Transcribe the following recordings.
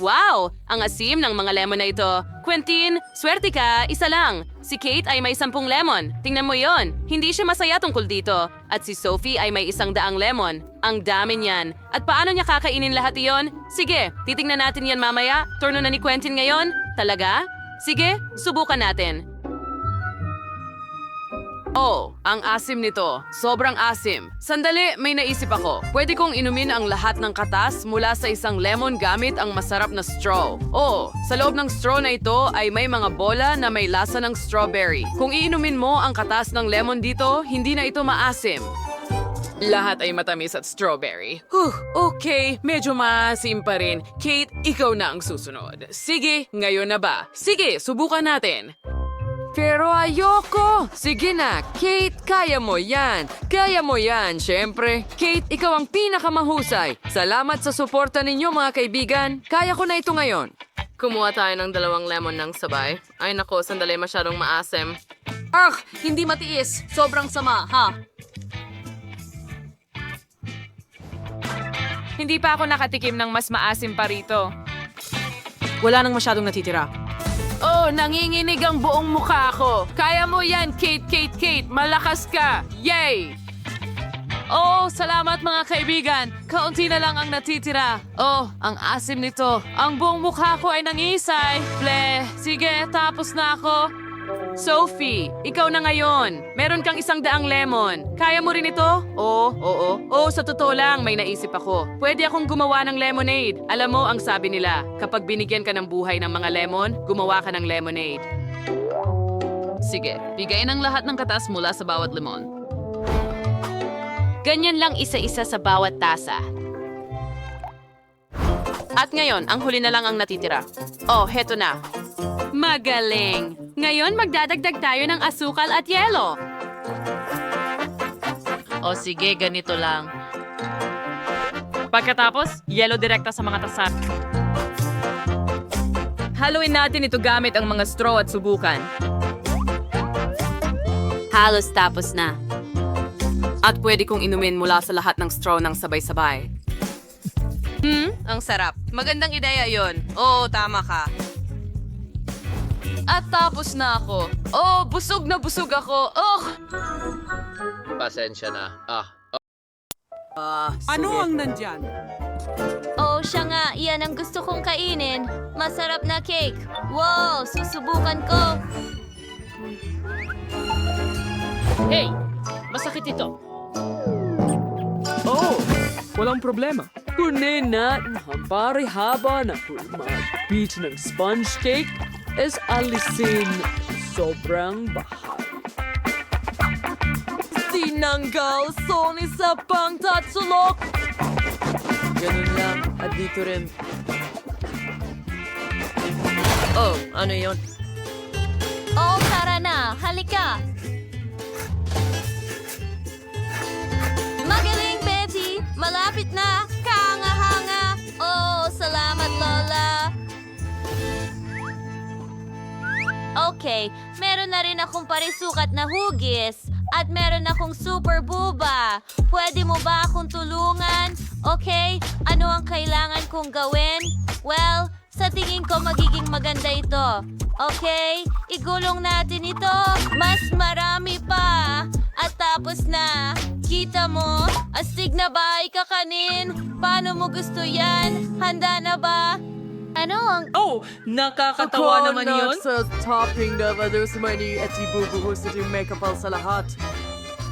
Wow! Ang asim ng mga lemon na ito. Quentin, swerte ka, isa lang. Si Kate ay may 10 lemon. Tingnan mo yon. Hindi siya masaya tungkol dito. At si Sophie ay may 100 lemon. Ang dami niyan. At paano niya kakainin lahat iyon? Sige, titingnan natin yan mamaya. Turno na ni Quentin ngayon. Talaga? Sige, subukan natin. Oh, ang asim nito. Sobrang asim. Sandali, may naisip ako. Pwede kong inumin ang lahat ng katas mula sa isang lemon gamit ang masarap na straw. Oh, sa loob ng straw na ito ay may mga bola na may lasa ng strawberry. Kung iinumin mo ang katas ng lemon dito, hindi na ito maasim. Lahat ay matamis at strawberry. Okay, medyo maasim pa rin. Kate, ikaw na ang susunod. Sige, ngayon na ba? Sige, subukan natin. Pero ayoko! Sige na, Kate, kaya mo yan. Kaya mo yan, syempre. Kate, ikaw ang pinakamahusay. Salamat sa suporta ninyo, mga kaibigan. Kaya ko na ito ngayon. Kumuha tayo ng 2 lemon ng sabay. Ay nako, sandali masyadong maasim. Hindi matiis. Sobrang sama, ha? Hindi pa ako nakatikim ng mas maasim pa rito. Wala nang masyadong natitira. Oh, nanginginig ang buong mukha ko. Kaya mo yan, Kate, Kate, Kate. Malakas ka. Yay! Oh, salamat mga kaibigan. Kaunti na lang ang natitira. Oh, ang asim nito. Ang buong mukha ko ay nangisay. Ble, sige, tapos na ako. Sophie, ikaw na ngayon. Meron kang 100 lemon. Kaya mo rin ito? Oo. Oh, sa totoo lang, may naisip ako. Pwede akong gumawa ng lemonade. Alam mo, ang sabi nila, kapag binigyan ka ng buhay ng mga lemon, gumawa ka ng lemonade. Sige, bigay ng lahat ng katas mula sa bawat lemon. Ganyan lang isa-isa sa bawat tasa. At ngayon, ang huli na lang ang natitira. Oh, heto na. Magaling! Ngayon, magdadagdag tayo ng asukal at yelo. O sige, ganito lang. Pagkatapos, yelo direkta sa mga tasak. Haluin natin ito gamit ang mga straw at subukan. Halos tapos na. At pwede kong inumin mula sa lahat ng straw ng sabay-sabay. Ang sarap. Magandang ideya yon. Oo, tama ka. At tapos na ako. Oh, busog na busog ako. Oh! Pasensya na. Ano ang nandyan? Oh, siya nga. Iyan ang gusto kong kainin. Masarap na cake. Wow, susubukan ko. Hey! Masakit ito. Oh, walang problema. Kunin natin ang haba na mag-beat ng sponge cake is alisin sobrang bahal. Tinanggal Sony sa pangtatsulok. Ganun lang, at dito rin. Oh, ano yon? Oh, tara na. Halika. Magaling, Betty. Malapit na. Kahanga-hanga. Oh, salamat, Lola. Okay, meron na rin akong parisukat na hugis. At meron akong super buba. Pwede mo ba akong tulungan? Okay, ano ang kailangan kong gawin? Well, sa tingin ko magiging maganda ito. Okay, igulong natin ito. Mas marami pa. At tapos na. Kita mo? Astig na ba ikakanin? Paano mo gusto yan? Handa na ba? Ano ang... Oh, nakakatawa naman yun. Sa topping na sa mani at ibubuhos na yung makeup sa lahat.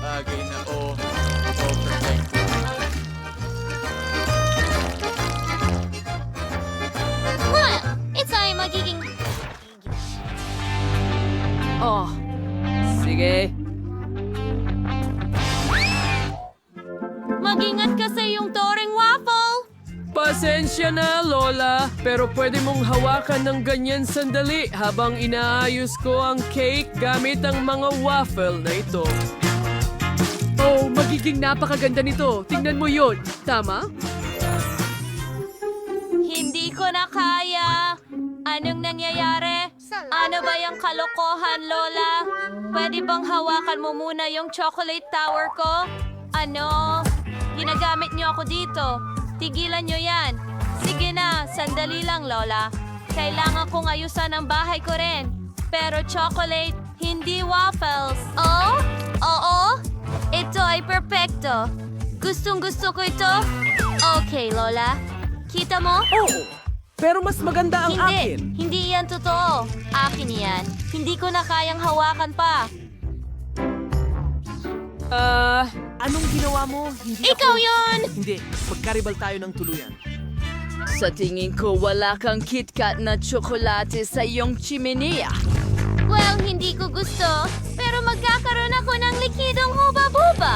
Bagay na po. Perfect. It's ay magiging... Oh, sige. Mag-ingat ka sa iyong toring waffle! Pasensya na, Lola. Pero pwede mong hawakan ng ganyan sandali habang inaayos ko ang cake gamit ang mga waffle na ito. Oh, magiging napakaganda nito. Tingnan mo yon. Tama? Hindi ko na kaya. Anong nangyayari? Ano ba yung kalokohan, Lola? Pwede bang hawakan mo muna yung chocolate tower ko? Ano? Ginagamit niyo ako dito. Tigilan niyo yan. Sige na, Sandali lang, Lola. Kailangan kong ayusan ang bahay ko rin. Pero chocolate, hindi waffles. Oh? Oo? Ito ay perpekto. Gustong-gusto ko ito. Okay, Lola. Kita mo? Oo, pero mas maganda ang akin. Hindi yan totoo. Akin yan. Hindi ko na kayang hawakan pa. Anong ginawa mo? Ikaw yon! Hindi, magkaribal tayo ng tuluyan. Sa tingin ko, wala kang KitKat na tsokolate sa iyong chimenea. Well, hindi ko gusto. Pero magkakaroon ako ng likidong huba-buba.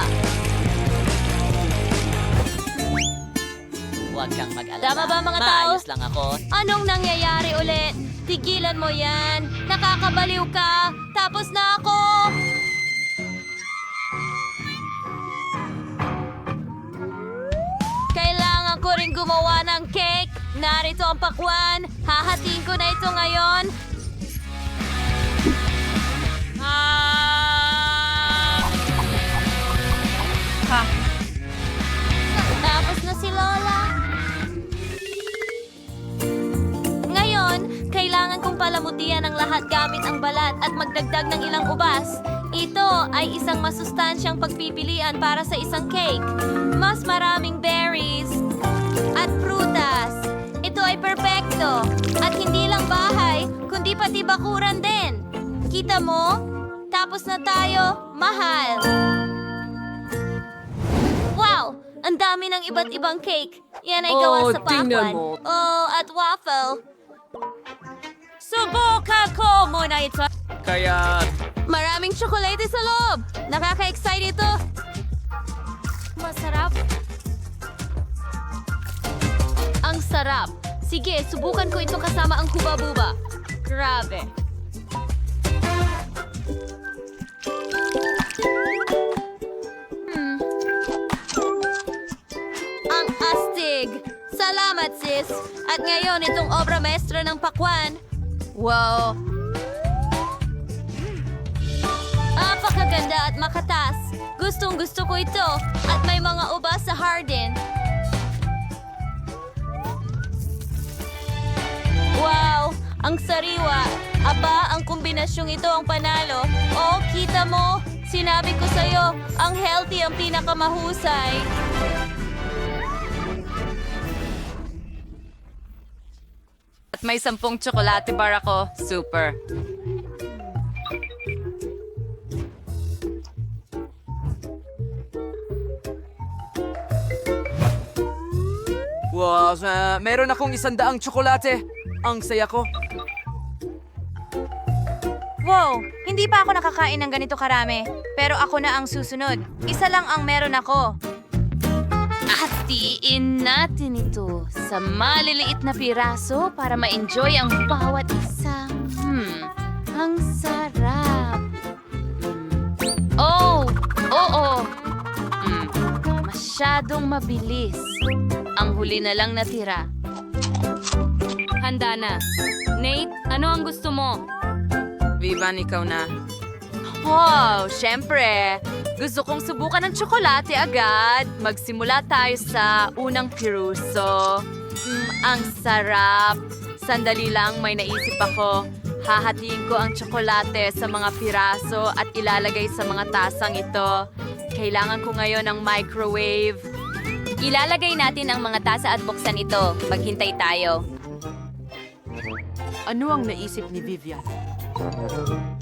Huwag kang mag-alala. Tama ba, mga tao? Maayos lang ako. Anong nangyayari ulit? Tigilan mo yan. Nakakabaliw ka. Tapos na ako. Kailangan ko rin gumawa ng cake. Narito ang pakwan. Hahatiin ko na ito ngayon. Tapos na si Lola. Ngayon, kailangan kong palamutian ang lahat gamit ang balat at magdagdag ng ilang ubas. Ito ay isang masustansyang pagpipilian para sa isang cake. Mas maraming berries at prutas. Ito ay perpekto. At hindi lang bahay, kundi pati bakuran din. Kita mo? Tapos na tayo. Mahal. Wow! Ang dami ng iba't ibang cake. Yan ay gawa sa tingnan pakwan. mo. Oh, at waffle. Subukan ko muna ito. Kaya, Maraming tsokolate sa loob. Nakaka-excite ito. Masarap. Ang sarap. Sige, subukan ko ito kasama ang huba-buba. Grabe. Ang astig. Salamat, sis. At ngayon, itong obra maestra ng pakwan. Wow. Apakaganda at makatas. Gustong-gusto ko ito. At may mga ubas sa hardin. Wow! Ang sariwa. Aba, ang kombinasyong ito ang panalo. Oh, kita mo? Sinabi ko sa'yo, ang healthy ang pinakamahusay. At may 10 tsokolate bar ako. Super. Wow, meron akong 100 tsokolate. Ang saya ko. Wow, hindi pa ako nakakain ng ganito karami. Pero ako na ang susunod. Isa lang ang meron ako. Hatiin natin ito sa maliliit na piraso para ma-enjoy ang bawat isa. Ang sarap. Oh, oo. Masyadong mabilis. Ang huli na lang natira. Handa na. Nate, ano ang gusto mo? Vivan, ikaw na. Wow, syempre. Gusto kong subukan ng tsokolate agad. Magsimula tayo sa unang piruso. Ang sarap. Sandali lang, may naisip ako. Hahatiin ko ang tsokolate sa mga piraso at ilalagay sa mga tasang ito. Kailangan ko ngayon ng microwave. Ilalagay natin ang mga tasa at buksan ito. Maghintay tayo. Ano ang naisip ni Vivian?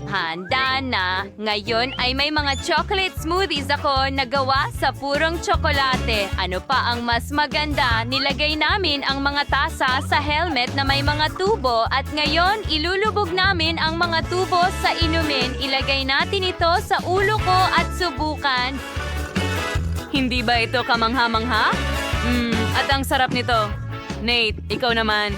Handa na. Ngayon ay may mga chocolate smoothies ako na gawa sa purong tsokolate. Ano pa ang mas maganda? Nilagay namin ang mga tasa sa helmet na may mga tubo at ngayon ilulubog namin ang mga tubo sa inumin. Ilagay natin ito sa ulo ko at subukan. Hindi ba ito kamangha-mangha? At ang sarap nito. Nate, ikaw naman.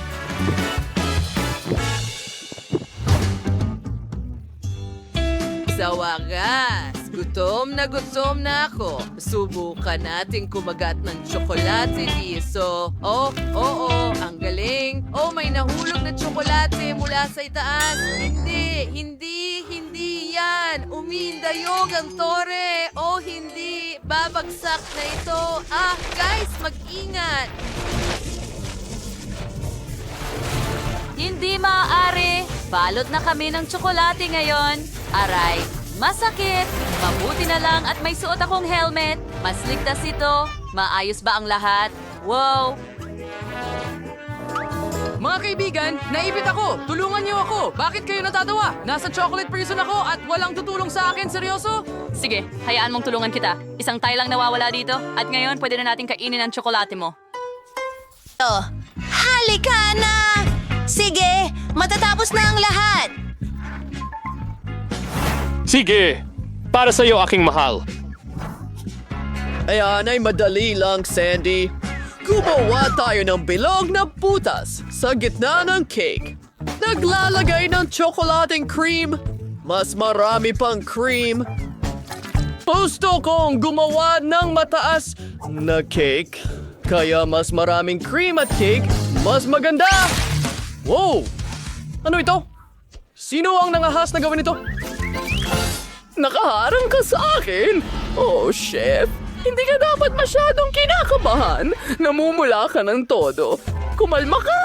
Sa wakas, gutom na ako. Subukan natin kumagat ng tsokolate dito. Oh, oo, ang galing. Oh, may nahulog na tsokolate mula sa itaas. Hindi yan. Umindayog ang tore. Oh, hindi. Babagsak na ito. Ah, guys, mag-ingat. Hindi maaari. Balot na kami ng tsokolate ngayon. Aray, masakit. Mabuti na lang at may suot akong helmet. Mas ligtas ito. Maayos ba ang lahat? Wow! Mga kaibigan, naipit ako! Tulungan niyo ako! Bakit kayo natatawa? Nasa chocolate prison ako at walang tutulong sa akin, seryoso? Sige, hayaan mong tulungan kita. Isang tayo lang nawawala dito. At ngayon, pwede na natin kainin ang tsokolate mo. Oh, halika na! Sige, matatapos na ang lahat! Sige, para sa'yo aking mahal. Ayan ay madali lang, Sandy. Gumawa tayo ng bilog na butas sa gitna ng cake. Naglalagay ng tsokolating cream. Mas marami pang cream. Gusto kong gumawa ng mataas na cake. Kaya mas maraming cream at cake, mas maganda. Wow! Ano ito? Sino ang nangahas na gawin ito? Nakaharang ka sa akin? Oh, chef. Hindi ka dapat masyadong kinakabahan. Namumula ka ng todo. Kumalma ka!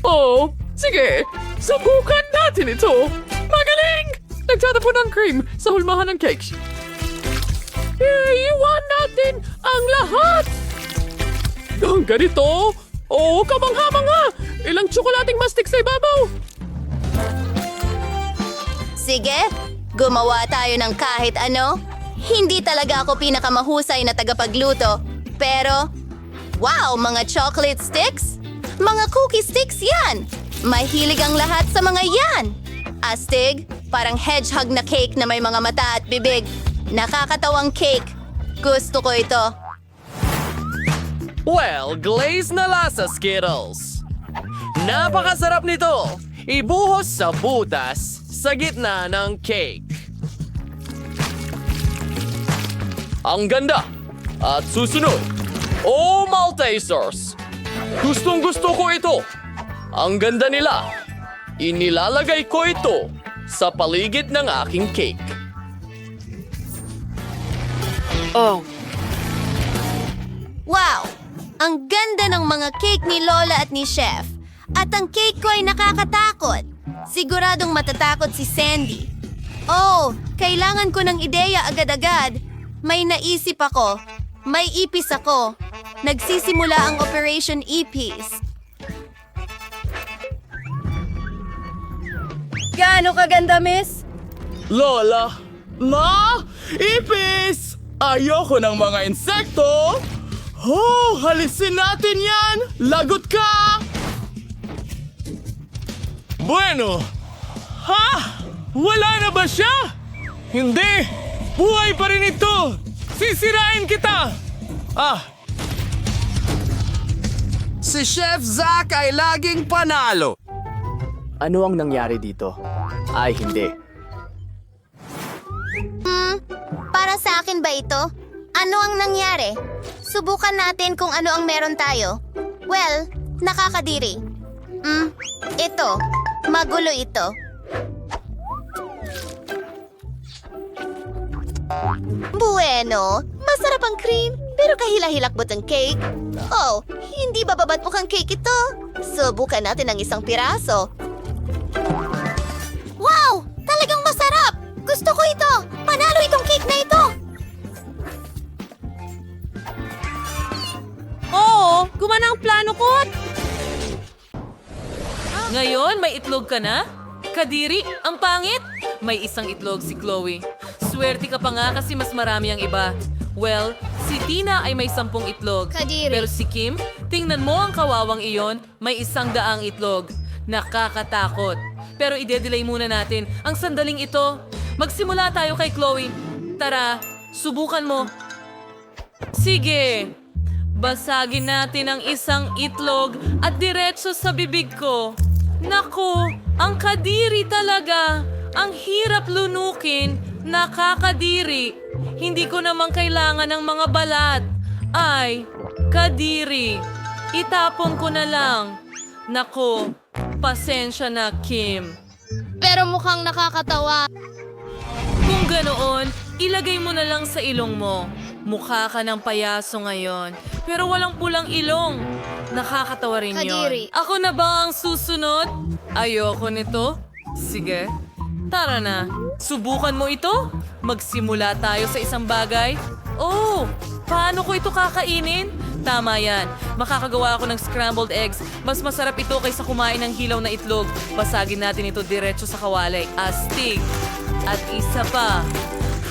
Oh, sige. Subukan natin ito. Magaling! Nagtatapon ng cream sa hulmahan ng cake. Iiwan natin ang lahat! Ang ganito? Oh, kamangha-mangha! Ilang tsokolating mastik sa ibabaw! Sige, gumawa tayo ng kahit ano. Hindi talaga ako pinakamahusay na tagapagluto. Pero, wow, mga chocolate sticks? Mga cookie sticks yan! Mahilig ang lahat sa mga yan! Astig, parang hedgehog na cake na may mga mata at bibig. Nakakatawang cake. Gusto ko ito. Well, glaze na lasa, Skittles. Napakasarap nito. Ibuhos sa butas sa gitna ng cake. Ang ganda. At susunod. Oh, Maltesers! Gustong gusto ko ito. Ang ganda nila. Inilalagay ko ito sa paligid ng aking cake. Oh, Wow! Ang ganda ng mga cake ni Lola at ni Chef. At ang cake ko ay nakakatakot. Siguradong matatakot si Sandy. Oh, kailangan ko ng ideya agad-agad. May naisip ako. May ipis ako. Nagsisimula ang Operation Ipis. Gaano kaganda, miss? Lola! Ma! Ipis! Ayoko ng mga insekto! Oh, halisin natin yan! Lagot ka! Bueno! Ha? Wala na ba siya? Hindi! Buhay pa rin ito! Sisirain kita! si Chef Zach ay laging panalo. Ano ang nangyari dito? Ay, hindi. Para sa akin ba ito? Ano ang nangyari? Subukan natin kung ano ang meron tayo. Well, nakakadiri. Ito. Magulo ito. Bueno, masarap ang cream, pero kahila-hilakbot ang cake. Oh, hindi ba babatbok ang cake ito? Subukan natin ang isang piraso. Wow! Talagang masarap! Gusto ko ito! Panalo itong cake na ito! Oo, gumana ang plano ko. Ngayon, may itlog ka na? Kadiri, ang pangit. May isang itlog si Chloe. Swerte ka pa nga kasi mas marami ang iba. Well, si Tina ay may 10 itlog. Kadiri. Pero si Kim, tingnan mo ang kawawang iyon, may 100 itlog. Nakakatakot. Pero ide-delay muna natin ang sandaling ito. Magsimula tayo kay Chloe. Tara, subukan mo. Sige. Basagin natin ang isang itlog at diretso sa bibig ko. Naku, ang kadiri talaga. Ang hirap lunukin. Nakakadiri. Hindi ko naman kailangan ng mga balat. Ay, kadiri. Itapon ko na lang. Naku, pasensya na, Kim. Pero mukhang nakakatawa. Kung ganoon, ilagay mo na lang sa ilong mo. Mukha ka ng payaso ngayon, pero walang pulang ilong. Nakakatawa rin Kadiri. yun. Ako na ba ang susunod? Ayoko nito. Sige, tara na. Subukan mo ito? Magsimula tayo sa isang bagay. Oh, paano ko ito kakainin? Tama yan. Makakagawa ako ng scrambled eggs. Mas masarap ito kaysa kumain ng hilaw na itlog. Basagin natin ito diretso sa kawali. Astig. At isa pa.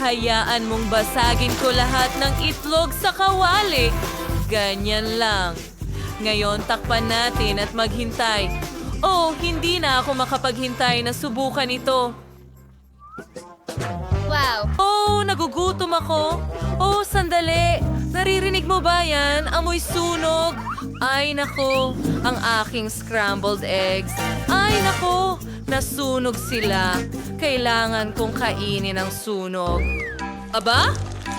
Hayaan mong basagin ko lahat ng itlog sa kawali. Ganyan lang. Ngayon, takpan natin at maghintay. Oh, hindi na ako makapaghintay na subukan ito. Wow! Oh, nagugutom ako. Oh, sandali. Naririnig mo ba yan? Amoy sunog. Ay, nako. Ang aking scrambled eggs. Ay, nako. Nasunog sila. Kailangan kong kainin ang sunog. Aba?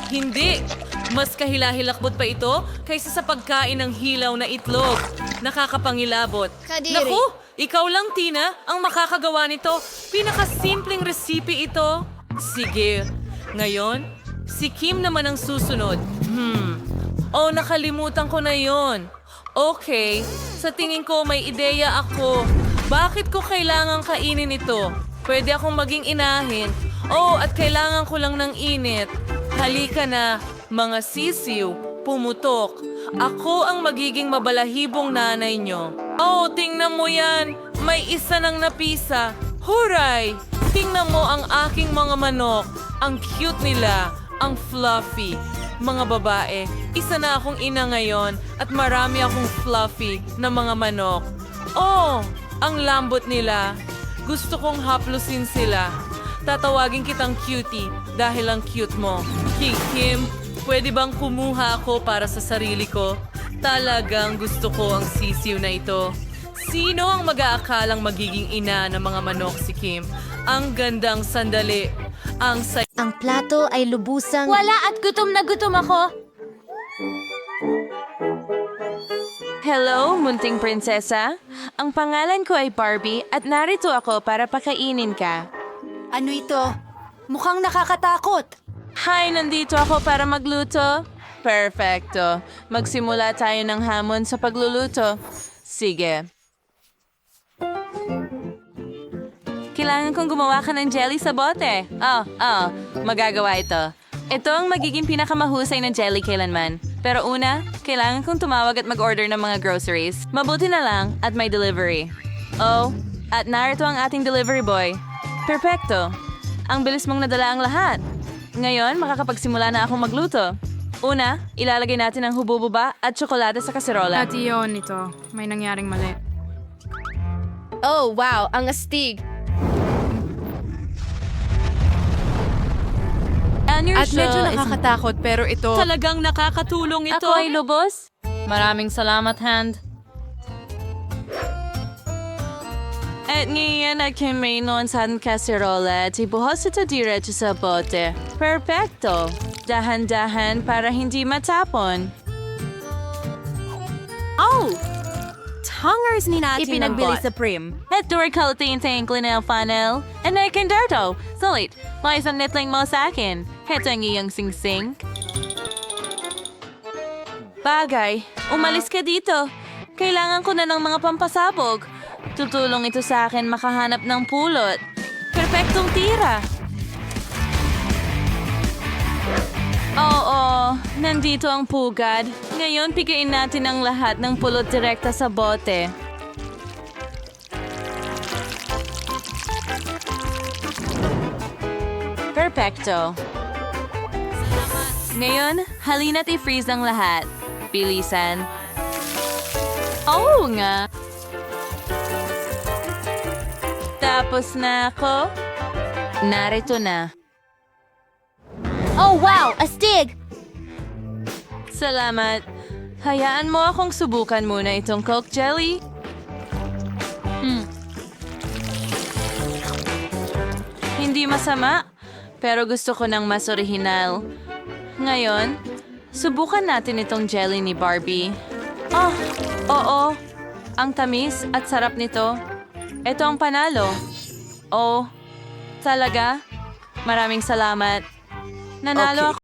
Hindi. Mas kahilahilakbot pa ito kaysa sa pagkain ng hilaw na itlog. Nakakapangilabot. Kadiri. Naku! Ikaw lang, Tina, ang makakagawa nito. Pinakasimpleng recipe ito. Sige. Ngayon, si Kim naman ang susunod. Oh, nakalimutan ko na yon. Okay, sa tingin ko may ideya ako. Bakit ko kailangang kainin ito? Pwede akong maging inahin. Oh, at kailangan ko lang ng init. Halika na, mga sisiw, pumutok. Ako ang magiging mabalahibong nanay nyo. Oh, tingnan mo yan. May isa nang napisa. Huray! Tingnan mo ang aking mga manok. Ang cute nila. Ang fluffy. Mga babae, isa na akong ina ngayon at marami akong fluffy na mga manok. Oh, ang lambot nila. Gusto kong haplusin sila. Tatawagin kitang cutie dahil ang cute mo. Kim, pwede bang kumuha ako para sa sarili ko? Talagang gusto ko ang sisiw na ito. Sino ang mag-aakalang magiging ina ng mga manok si Kim? Ang gandang sandali. Ang Ang plato ay lubusang... Wala at gutom na gutom ako. Hello, munting prinsesa. Ang pangalan ko ay Barbie at narito ako para pakainin ka. Ano ito? Mukhang nakakatakot. Hi, nandito ako para magluto. Perfecto. Magsimula tayo ng hamon sa pagluluto. Sige. Kailangan kong gumawa ka ng jelly sa bote. Magagawa ito. Ito ang magiging pinakamahusay na jelly kailanman. Pero una, kailangan kong tumawag at mag-order ng mga groceries. Mabuti na lang at may delivery. Oh, at narito ang ating delivery boy. Perfecto. Ang bilis mong nadala ang lahat. Ngayon, makakapagsimula na akong magluto. Una, ilalagay natin ang hubububa at tsokolate sa kaserola. At iyon ito. May nangyaring mali. Oh, wow! Ang astig! At medyo nakakatakot pero ito... talagang nakakatulong ito. Ako ay lubos? Maraming salamat, Hand. At ngayon ay may noon sa ating kaserola at ibuhos ito diretso sa bote. Perfecto! Dahan-dahan para hindi matapon. Oh! Tongers ni natin Ipinagbili sa prim. At door kalating tangklin ang funnel. And I can darto. Sulit, may isang netling mo sa akin. Heto ang iyong sing-sing. Bagay, umalis ka dito. Kailangan ko na ng mga pampasabog. Tutulong ito sa akin makahanap ng pulot. Perfectong tira. Oo, nandito ang pugad. Ngayon, pigain natin ang lahat ng pulot direkta sa bote. Perfecto. Ngayon, halina't i-freeze ang lahat. Bilisan. Oo nga. Tapos na ako. Narito na. Oh, wow! Astig! Salamat. Hayaan mo akong subukan muna itong Coke Jelly. Hindi masama, pero gusto ko ng mas orihinal. Ngayon, subukan natin itong jelly ni Barbie. Oh, oo. Ang tamis at sarap nito. Ito ang panalo. Oh, talaga? Maraming salamat. Nanalo ako.